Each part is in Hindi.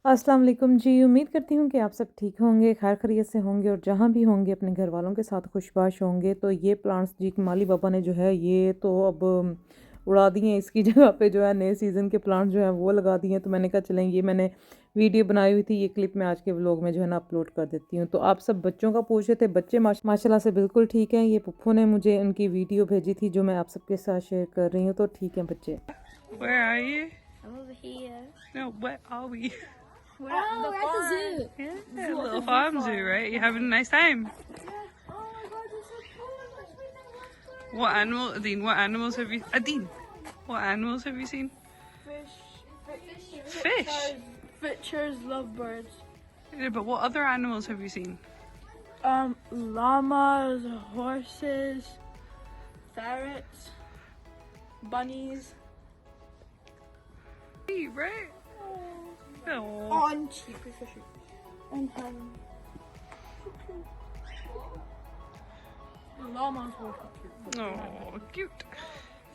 अस्सलाम वालेकुम जी। उम्मीद करती हूँ कि आप सब ठीक होंगे, खैर खैरियत से होंगे और जहाँ भी होंगे अपने घर वालों के साथ खुशबाश होंगे। तो ये प्लांट्स जी माली बाबा ने जो है ये तो अब उड़ा दिए हैं। इसकी जगह पे जो है नए सीज़न के प्लांट्स जो हैं वो लगा दिए हैं। तो मैंने कहा चलें ये मैंने वीडियो बनाई हुई थी, ये क्लिप मैं आज के व्लॉग में जो है ना अपलोड कर देती हूँ। तो आप सब बच्चों का पूछ रहे थे, बच्चे माशाल्लाह से बिल्कुल ठीक हैं। ये पुप्पू ने मुझे उनकी वीडियो भेजी थी जो मैं आप सबके साथ शेयर कर रही हूँ। तो ठीक है बच्चे। Where are you? I'm over here. No, where are we? We're at the farm. Yeah, a little farm zoo, right? You having a nice time? Oh my god, there's so cool. What animal, Adine? What animals have you? Adine, what animals have you seen? Fish. Fitchers love birds. Yeah, but what other animals have you seen? Llamas, horses, ferrets, bunnies. Hey, right? Oh. On cheap fishy. And llamas were cute. Oh, cute.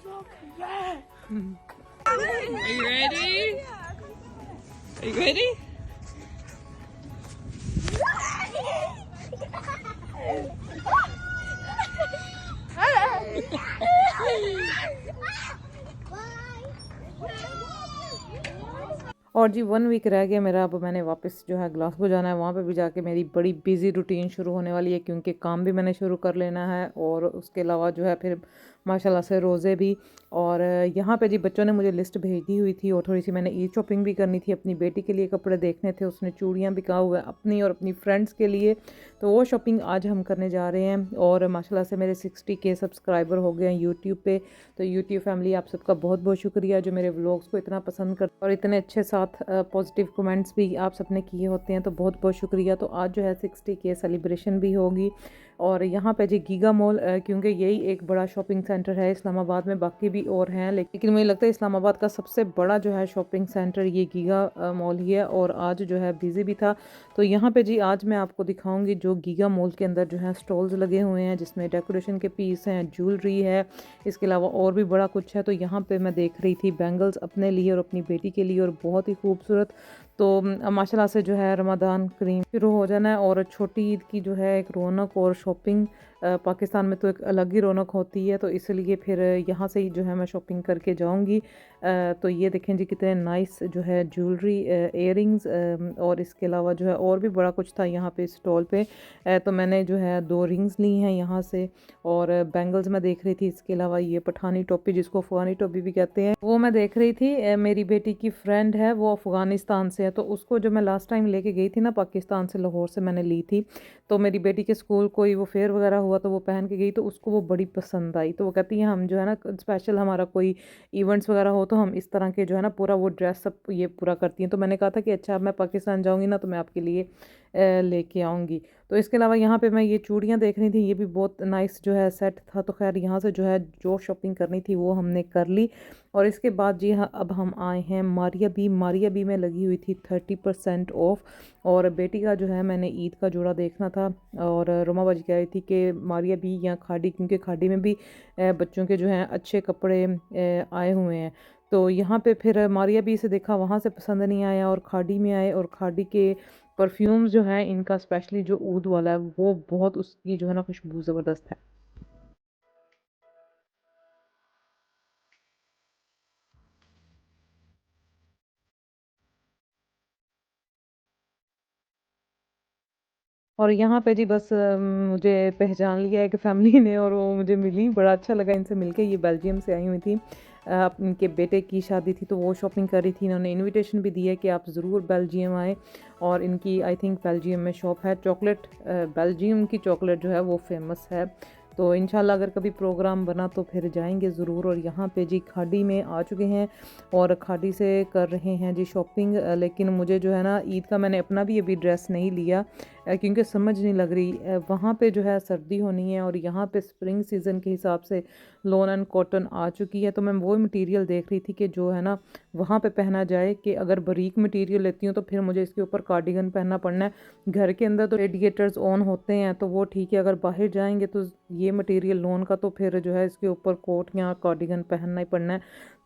Look, yeah. Are you ready? Are you ready? और जी 1 वीक रह गया मेरा। अब मैंने वापस जो है ग्लासगो जाना है। वहाँ पे भी जाके मेरी बड़ी बिजी रूटीन शुरू होने वाली है, क्योंकि काम भी मैंने शुरू कर लेना है और उसके अलावा जो है फिर माशाल्लाह से रोज़े भी। और यहाँ पे जी बच्चों ने मुझे लिस्ट भेज दी हुई थी और थोड़ी सी मैंने ईद शॉपिंग भी करनी थी। अपनी बेटी के लिए कपड़े देखने थे, उसने चूड़ियाँ भी कहा हुआ है अपनी और अपनी फ्रेंड्स के लिए। तो वो शॉपिंग आज हम करने जा रहे हैं। और माशाल्लाह से मेरे 60K सब्सक्राइबर हो गए हैं यूट्यूब पे। तो यूट्यूब फैमिली आप सबका बहुत बहुत शुक्रिया जो मेरे व्लॉग्स को इतना पसंद कर और इतने अच्छे साथ पॉजिटिव कमेंट्स भी आप सबने किए होते हैं। तो बहुत बहुत शुक्रिया। तो आज जो है 60K सेलिब्रेशन भी होगी। और यहाँ पे जी गीगा मॉल, क्योंकि यही एक बड़ा शॉपिंग सेंटर है इस्लामाबाद में, बाकी भी और हैं लेकिन मुझे लगता है इस्लामाबाद का सबसे बड़ा जो है शॉपिंग सेंटर ये गीगा मॉल ही है। और आज जो है बिज़ी भी था। तो यहाँ पे जी आज मैं आपको दिखाऊंगी जो गीगा मॉल के अंदर जो है स्टॉल्स लगे हुए हैं, जिसमें डेकोरेशन के पीस हैं, ज्वेलरी है, इसके अलावा और भी बड़ा कुछ है। तो यहाँ पे मैं देख रही थी बैंगल्स अपने लिए और अपनी बेटी के लिए, और बहुत ही खूबसूरत। तो माशाल्लाह से जो है रमज़ान करीम शुरू हो जाना है और छोटी ईद की जो है एक रौनक और शॉपिंग पाकिस्तान में तो एक अलग ही रौनक होती है। तो इसलिए फिर यहाँ से ही जो है मैं शॉपिंग करके जाऊँगी। तो ये देखें जी कितने नाइस जो है ज्वेलरी, इयररिंग्स, और इसके अलावा जो है और भी बड़ा कुछ था यहाँ पे स्टॉल पे। तो मैंने जो है 2 रिंग्स ली हैं यहाँ से, और बैंगल्स मैं देख रही थी। इसके अलावा ये पठानी टोपी, जिसको अफ़गानी टोपी भी कहते हैं, वो मैं देख रही थी। मेरी बेटी की फ्रेंड है, वो अफ़गानिस्तान से है। तो उसको जो मैं लास्ट टाइम लेके गई थी ना पाकिस्तान से, लाहौर से मैंने ली थी। तो मेरी बेटी के स्कूल कोई वो फेयर वगैरह हुआ तो वो पहन के गई, तो उसको वो बड़ी पसंद आई। तो वो कहती है हम जो है ना स्पेशल हमारा कोई इवेंट्स वगैरह हो तो हम इस तरह के जो है ना पूरा वो ड्रेसअप ये पूरा करती हैं। तो मैंने कहा था कि अच्छा अब मैं पाकिस्तान जाऊँगी ना तो मैं आपके लिए लेके आऊँगी। तो इसके अलावा यहाँ पे मैं ये चूड़ियाँ देख रही थी, ये भी बहुत नाइस जो है सेट था। तो खैर यहाँ से जो है जो शॉपिंग करनी थी वो हमने कर ली। और इसके बाद जी हाँ अब हम आए हैं मारिया बी में लगी हुई थी 30% ऑफ। और बेटी का जो है मैंने ईद का जोड़ा देखना था, और रोमा बाजी कह रही थी कि मारिया बी या खाड़ी, क्योंकि खाड़ी में भी बच्चों के जो हैं अच्छे कपड़े आए हुए हैं। तो यहाँ पे फिर मारिया बी से देखा, वहाँ से पसंद नहीं आया और खाड़ी में आए। और खाड़ी के परफ्यूम्स जो हैं इनका स्पेशली जो ऊद वाला है वो बहुत, उसकी जो है ना खुशबू ज़बरदस्त है। और यहाँ पे जी बस मुझे पहचान लिया एक फैमिली ने और वो मुझे मिली, बड़ा अच्छा लगा इनसे मिलके। ये बेल्जियम से आई हुई थी, इनके बेटे की शादी थी तो वो शॉपिंग कर रही थी। इन्होंने इनविटेशन भी दिया कि आप ज़रूर बेल्जियम आए। और इनकी आई थिंक बेल्जियम में शॉप है। चॉकलेट, बेल्जियम की चॉकलेट जो है वो फेमस है। तो इंशाल्लाह अगर कभी प्रोग्राम बना तो फिर जाएंगे ज़रूर। और यहाँ पे जी खाड़ी में आ चुके हैं और खाड़ी से कर रहे हैं जी शॉपिंग। लेकिन मुझे जो है ना ईद का मैंने अपना भी अभी ड्रेस नहीं लिया, क्योंकि समझ नहीं लग रही। वहाँ पे जो है सर्दी होनी है और यहाँ पे स्प्रिंग सीज़न के हिसाब से लॉन एंड कॉटन आ चुकी है। तो मैं वो मटेरियल देख रही थी कि जो है ना वहाँ पे पहना जाए, कि अगर बारीक मटेरियल लेती हूँ तो फिर मुझे इसके ऊपर कार्डिगन पहनना पड़ना है। घर के अंदर तो रेडिएटर्स ऑन होते हैं तो वो ठीक है, अगर बाहर जाएंगे तो ये मटेरियल लॉन का तो फिर जो है इसके ऊपर कोट या कार्डिगन पहनना ही पड़ना है।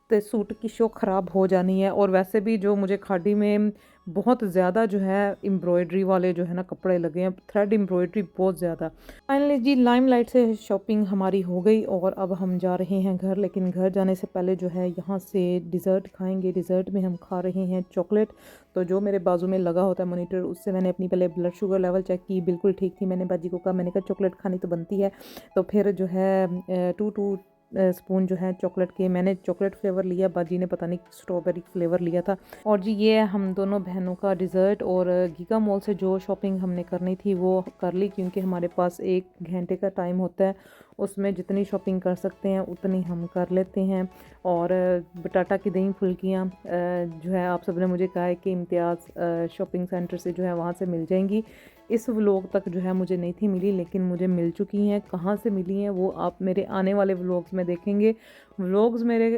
तो सूट की शो ख़राब हो जानी है। और वैसे भी जो मुझे खाड़ी में बहुत ज़्यादा जो है एम्ब्रॉयडरी वाले जो है ना कपड़े लगे हैं, थ्रेड एम्ब्रॉयडरी बहुत ज़्यादा। फाइनली जी लाइमलाइट से शॉपिंग हमारी हो गई और अब हम जा रहे हैं घर, लेकिन घर जाने से पहले जो है यहाँ से डिज़र्ट खाएंगे। डिज़र्ट में हम खा रहे हैं चॉकलेट। तो जो मेरे बाजू में लगा होता है मॉनिटर, उससे मैंने अपनी पहले ब्लड शुगर लेवल चेक की, बिल्कुल ठीक थी। मैंने बाजी को कहा, मैंने कहा चॉकलेट खानी तो बनती है। तो फिर जो है 2 स्पून जो है चॉकलेट के, मैंने चॉकलेट फ्लेवर लिया, बाजी ने पता नहीं स्ट्रॉबेरी फ्लेवर लिया था। और जी ये है हम दोनों बहनों का डिज़र्ट। और गीगा मॉल से जो शॉपिंग हमने करनी थी वो कर ली, क्योंकि हमारे पास 1 घंटे का टाइम होता है, उसमें जितनी शॉपिंग कर सकते हैं उतनी हम कर लेते हैं। और बटाटा की दही फुल्कियाँ जो है आप सबने मुझे कहा है कि इम्तियाज़ शॉपिंग सेंटर से जो है वहाँ से मिल जाएंगी। इस व्लॉग तक जो है मुझे नहीं थी मिली, लेकिन मुझे मिल चुकी हैं। कहाँ से मिली हैं वो आप मेरे आने वाले व्लॉग्स में देखेंगे। व्लॉग्स मेरे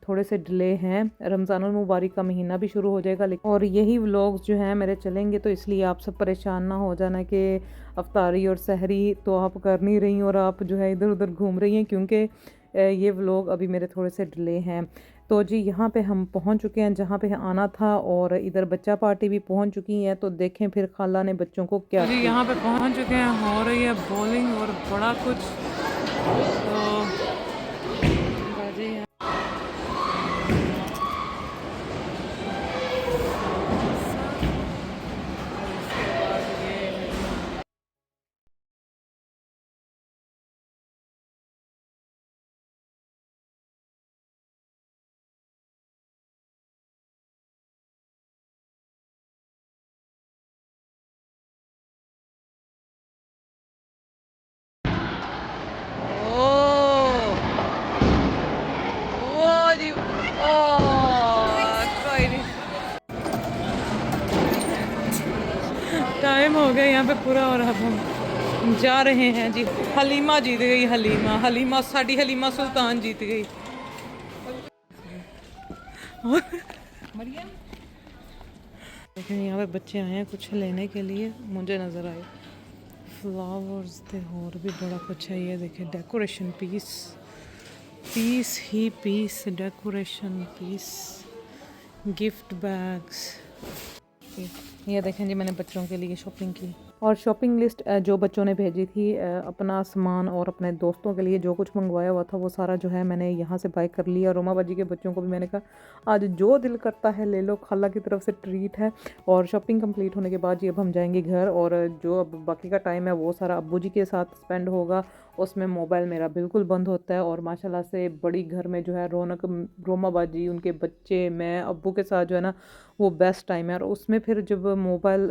थोड़े से डिले हैं, रमज़ानुल मुबारक का महीना भी शुरू हो जाएगा, लेकिन और यही व्लॉग्स जो हैं मेरे चलेंगे, तो इसलिए आप सब परेशान ना हो जाना कि अफ्तारी और सहरी तो आप कर नहीं रही और आप जो है इधर उधर घूम रही हैं, क्योंकि ये व्लॉग अभी मेरे थोड़े से डिले हैं। तो जी यहाँ पे हम पहुँच चुके हैं जहाँ पे आना था, और इधर बच्चा पार्टी भी पहुँच चुकी है। तो देखें फिर खाला ने बच्चों को क्या जी यहाँ पे पहुँच चुके हैं, हो रही है बॉलिंग और बड़ा कुछ। तो बाजी टाइम हो गया यहाँ पे पूरा, और अब हम जा रहे हैं जी। हलीमा जीत गई, हलीमा साड़ी हलीमा सुल्तान जीत गई। लेकिन यहाँ पे बच्चे आए हैं कुछ लेने के लिए, मुझे नज़र आए फ्लावर्स थे और भी बड़ा कुछ है। ये देखिए डेकोरेशन पीस, पीस ही piece, decoration piece, gift bags. ये देखें जी मैंने बच्चों के लिए शॉपिंग की, और शॉपिंग लिस्ट जो बच्चों ने भेजी थी, अपना सामान और अपने दोस्तों के लिए जो कुछ मंगवाया हुआ था वो सारा जो है मैंने यहाँ से बाय कर लिया। रोमा बाजी के बच्चों को भी मैंने कहा आज जो दिल करता है ले लो, खाला की तरफ से ट्रीट है। और शॉपिंग कंप्लीट होने के बाद जी अब हम जाएंगे घर, और जो अब बाकी का टाइम है वो सारा अब्बू जी के साथ स्पेंड होगा। उसमें मोबाइल मेरा बिल्कुल बंद होता है, और माशाल्लाह से बड़ी घर में जो है रौनक, रोमा बाजी, उनके बच्चे, मैं, अब्बू के साथ जो है ना वो बेस्ट टाइम है। और उसमें फिर जब मोबाइल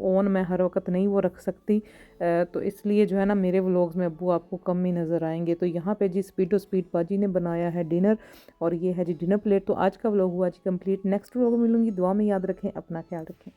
ऑन मैं हर वक्त नहीं वो रख सकती, तो इसलिए जो है ना मेरे व्लॉग्स में अब्बू आपको कम ही नज़र आएंगे। तो यहाँ पे जी स्पीडो स्पीड बाजी ने बनाया है डिनर, और ये है जी डिनर प्लेट। तो आज का व्लॉग हुआ जी कंप्लीट। नेक्स्ट व्लॉग में मिलूंगी, दुआ में याद रखें, अपना ख्याल रखें।